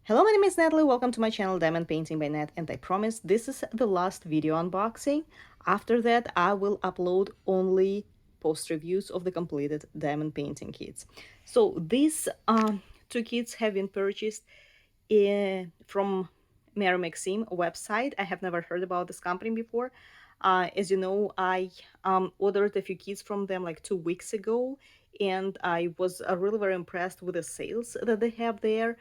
Hello, my name is Natalie. Welcome to my channel Diamond Painting by Nat, and I promise this is the last video unboxing. After that, I will upload only post reviews of the completed diamond painting kits. So these two kits have been purchased from Mary Maxim website. I have never heard about this company before. As you know, I ordered a few kits from them like 2 weeks ago, and I was really very impressed with the sales that they have there.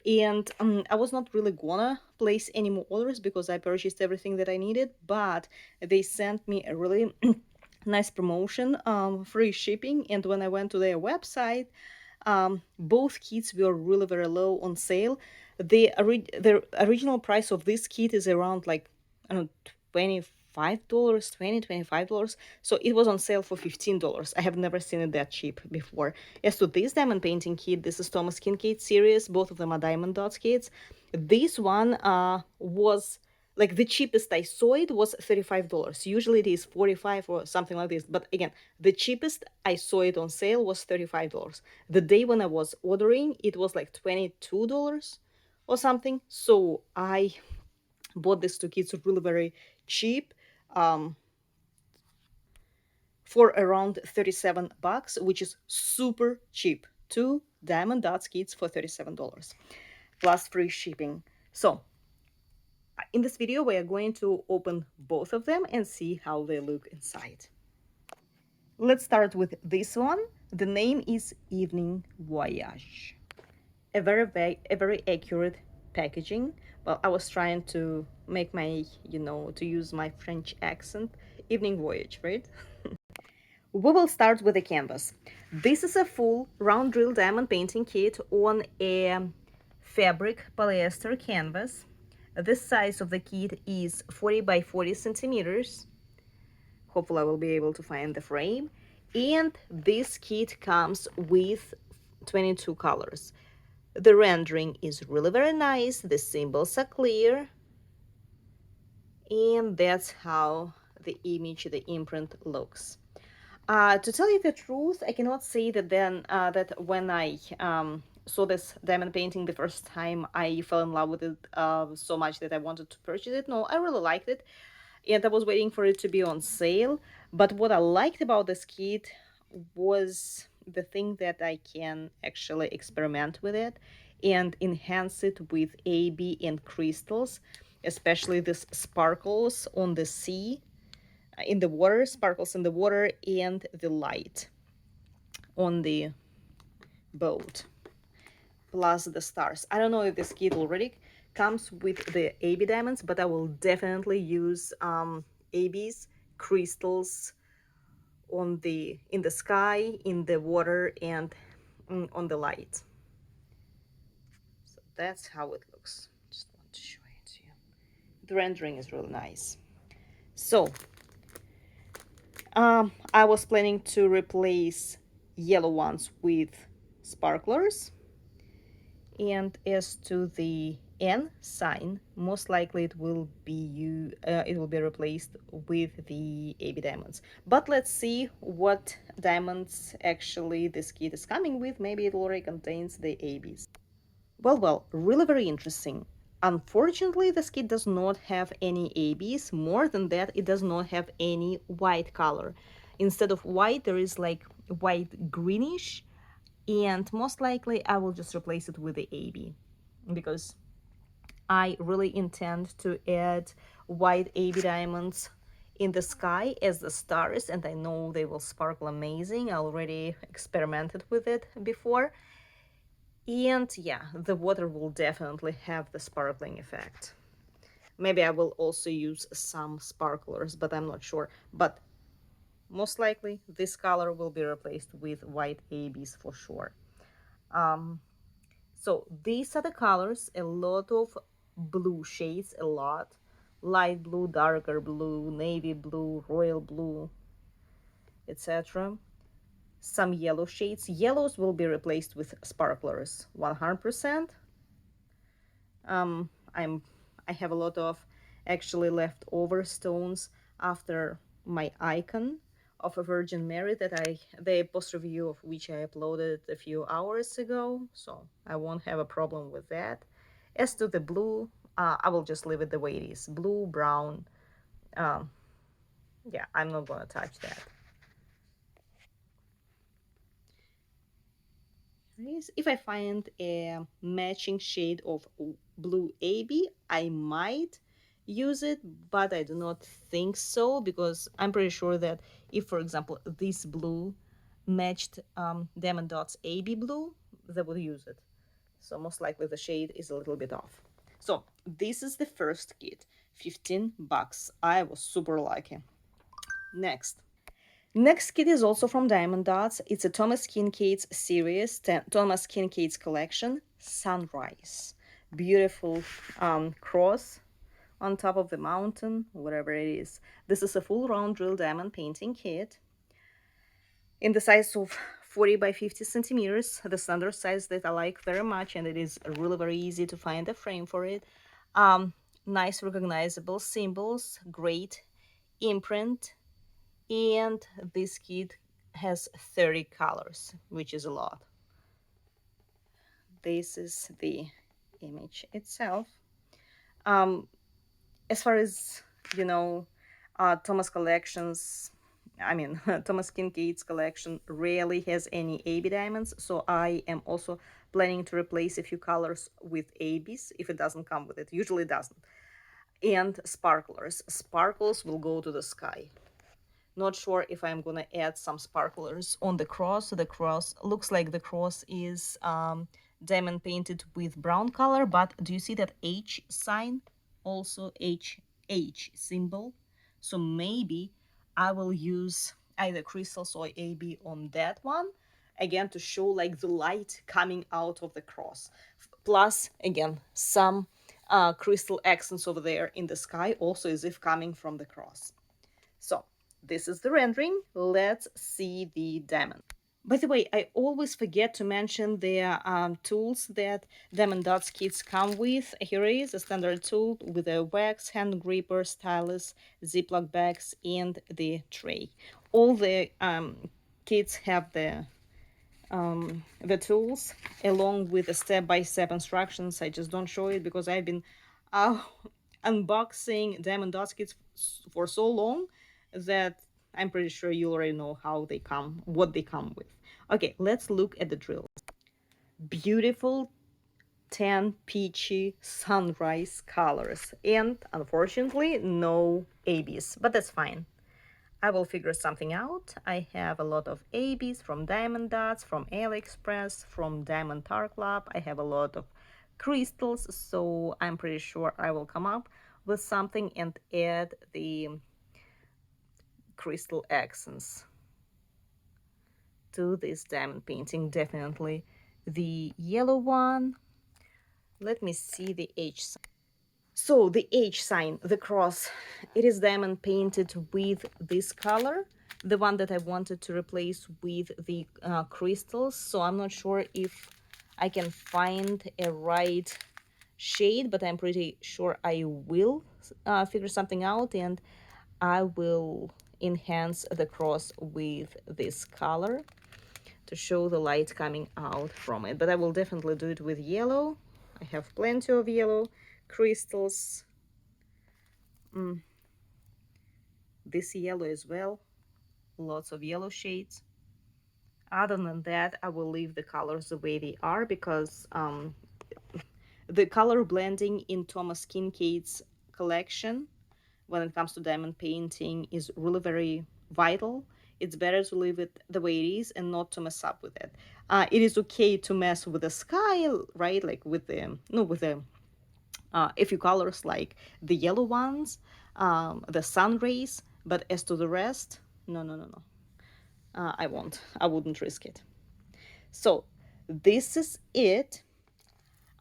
And I was not really gonna place any more orders because I purchased everything that I needed, but they sent me a really nice promotion, free shipping. And when I went to their website, both kits were really very low on sale. The original price of this kit is around like, I don't know, $25, $25. So it was on sale for $15. I have never seen it that cheap before. As to this diamond painting kit, this is Thomas Kincaid series. Both of them are diamond dots kits. This one was like the cheapest I saw it was $35. Usually it is 45 or something like this. But again, the cheapest I saw it on sale was $35. The day when I was ordering, it was like $22 or something. So I bought these two kits really very cheap, for around 37 bucks, which is super cheap. Two diamond dots kits for $37 plus free shipping. So in this video, we are going to open both of them and see how they look inside. Let's start with this one. The name is Evening Voyage. A very accurate packaging. Well, I was trying to make my, to use my French accent. Evening Voyage, right? We will start with the canvas. This is a full round drill diamond painting kit on a fabric polyester canvas. The size of the kit is 40 by 40 centimeters. Hopefully I will be able to find the frame. And this kit comes with 22 colors. The rendering is really very nice. The symbols are clear. And that's how the image, the imprint looks. To tell you the truth, I cannot say that that when I saw this diamond painting the first time, I fell in love with it so much that I wanted to purchase it. No, I really liked it, and I was waiting for it to be on sale. But what I liked about this kit was the thing that I can actually experiment with it and enhance it with AB and crystals, especially this sparkles on the sea, in the water, sparkles in the water, and the light on the boat, plus the stars. I don't know if this kit already comes with the AB diamonds, but I will definitely use AB's crystals in the sky, in the water, and on the light. So that's how it looks. Just want to show it to you. The rendering is really nice. So I was planning to replace yellow ones with sparklers. And as to the N sign, most likely it will be replaced with the AB diamonds. But let's see what diamonds actually this kit is coming with. Maybe it already contains the ABs. Well, really very interesting. Unfortunately, this kit does not have any ABs. More than that, it does not have any white color. Instead of white, there is like white greenish, and most likely I will just replace it with the AB because I really intend to add white AB diamonds in the sky as the stars, and I know they will sparkle amazing. I already experimented with it before. And yeah, the water will definitely have the sparkling effect. Maybe I will also use some sparklers, but I'm not sure. But most likely this color will be replaced with white ABs for sure. So these are the colors, a lot of blue shades, a lot. Light blue, darker blue, navy blue, royal blue, etc. Some yellow shades. Yellows will be replaced with sparklers, 100%. I have a lot of actually leftover stones after my icon of a Virgin Mary the post review of which I uploaded a few hours ago, so I won't have a problem with that. As to the blue, I will just leave it the way it is. Blue, brown. Um, yeah, I'm not gonna touch that. If I find a matching shade of blue AB, I might use it, but I do not think so, because I'm pretty sure that if, for example, this blue matched Diamond Dots AB blue, they would use it. So most likely the shade is a little bit off. So this is the first kit, 15 bucks. I was super lucky. Next kit is also from Diamond Dots. It's a Thomas Kincaid's series, Thomas Kincaid's collection, Sunrise. Beautiful cross on top of the mountain, whatever it is. This is a full round drill diamond painting kit in the size of 40 by 50 centimeters, the standard size that I like very much, and it is really very easy to find a frame for it. Nice recognizable symbols, great imprint, and this kit has 30 colors, which is a lot. This is the image itself. As far as you know, Thomas collections, I mean, Thomas Kincaid's collection rarely has any AB diamonds, so I am also planning to replace a few colors with ABs if it doesn't come with it. Usually it doesn't. And sparklers. Sparkles will go to the sky. Not sure if I'm gonna add some sparklers on the cross. The cross looks like the cross is diamond painted with brown color, but do you see that H sign? Also H symbol. So maybe I will use either crystals or AB on that one, again to show like the light coming out of the cross. Plus, again, some crystal accents over there in the sky, also as if coming from the cross. So this is the rendering. Let's see the diamond. By the way, I always forget to mention the tools that Diamond Dots kits come with. Here is a standard tool with a wax, hand gripper, stylus, Ziploc bags, and the tray. All the kits have the tools along with the step-by-step instructions. I just don't show it because I've been uh, unboxing Diamond Dots kits for so long that I'm pretty sure you already know how they come, what they come with. Okay, let's look at the drills. Beautiful tan peachy sunrise colors, and unfortunately no ABs, but that's fine. I will figure something out. I have a lot of ABs from Diamond Dots, from AliExpress, from Diamond Tar Club. I have a lot of crystals, so I'm pretty sure I will come up with something and add the crystal accents to this diamond painting. Definitely the yellow one. Let me see the H sign. So the H sign, the cross, it is diamond painted with this color, the one that I wanted to replace with the crystals. So I'm not sure if I can find a right shade, but I'm pretty sure I will figure something out, and I will enhance the cross with this color to show the light coming out from it. But I will definitely do it with yellow. I have plenty of yellow crystals. This yellow as well, lots of yellow shades. Other than that, I will leave the colors the way they are, because the color blending in Thomas Kincaid's collection when it comes to diamond painting is really very vital. It's better to leave it the way it is and not to mess up with it. It is okay to mess with the sky, right? Like with the a few colors like the yellow ones, the sun rays, but as to the rest, no, no, no, no. I wouldn't risk it. So this is it.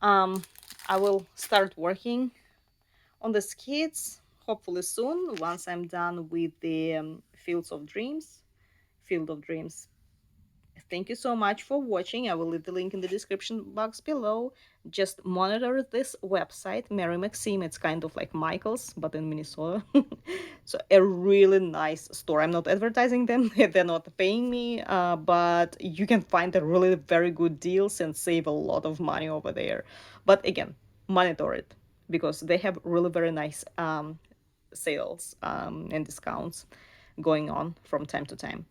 I will start working on the skits hopefully soon, once I'm done with the Field of Dreams. Thank you so much for watching. I will leave the link in the description box below. Just monitor this website, Mary Maxim. It's kind of like Michael's, but in Minnesota. So a really nice store. I'm not advertising them. They're not paying me, but you can find a really very good deals and save a lot of money over there. But again, monitor it, because they have really very nice sales and discounts going on from time to time.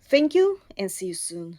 Thank you and see you soon.